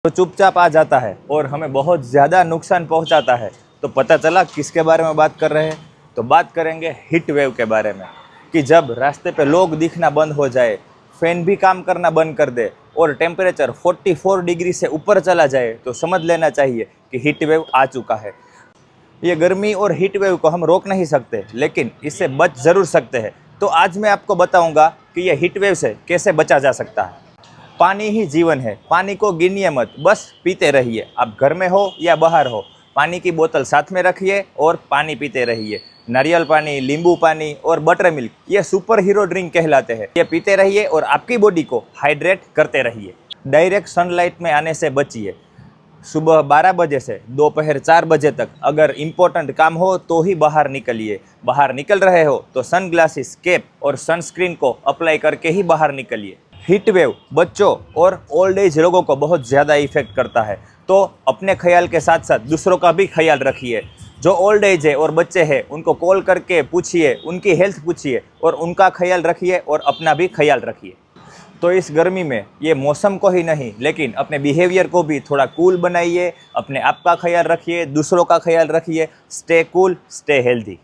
तो चुपचाप आ जाता है और हमें बहुत ज़्यादा नुकसान पहुंचाता है। तो पता चला किसके बारे में बात कर रहे हैं? तो बात करेंगे हीट वेव के बारे में, कि जब रास्ते पे लोग दिखना बंद हो जाए, फैन भी काम करना बंद कर दे और टेम्परेचर 44 डिग्री से ऊपर चला जाए, तो समझ लेना चाहिए कि हीट वेव आ चुका है। ये गर्मी और हीट वेव को हम रोक नहीं सकते, लेकिन इससे बच ज़रूर सकते हैं। तो आज मैं आपको बताऊंगा कि ये हीट वेव से कैसे बचा जा सकता है। पानी ही जीवन है, पानी को गिनिए मत, बस पीते रहिए। आप घर में हो या बाहर हो, पानी की बोतल साथ में रखिए और पानी पीते रहिए। नारियल पानी, नींबू पानी और बटर मिल्क, ये सुपर हीरो ड्रिंक कहलाते हैं। ये पीते रहिए और आपकी बॉडी को हाइड्रेट करते रहिए। डायरेक्ट सनलाइट में आने से बचिए। सुबह 12 बजे से दोपहर 4 बजे तक अगर इम्पोर्टेंट काम हो तो ही बाहर निकलिए। बाहर निकल रहे हो तो सन ग्लासेस, कैप और सनस्क्रीन को अप्लाई करके ही बाहर निकलिए। हीट वेव बच्चों और ओल्ड एज लोगों को बहुत ज़्यादा इफेक्ट करता है, तो अपने ख्याल के साथ साथ दूसरों का भी ख्याल रखिए। जो ओल्ड एज है और बच्चे हैं उनको कॉल करके पूछिए, उनकी हेल्थ पूछिए और उनका ख्याल रखिए और अपना भी ख्याल रखिए। तो इस गर्मी में ये मौसम को ही नहीं, लेकिन अपने बिहेवियर को भी थोड़ा कूल बनाइए। अपने आप का ख्याल रखिए, दूसरों का ख्याल रखिए। Stay cool, stay healthy.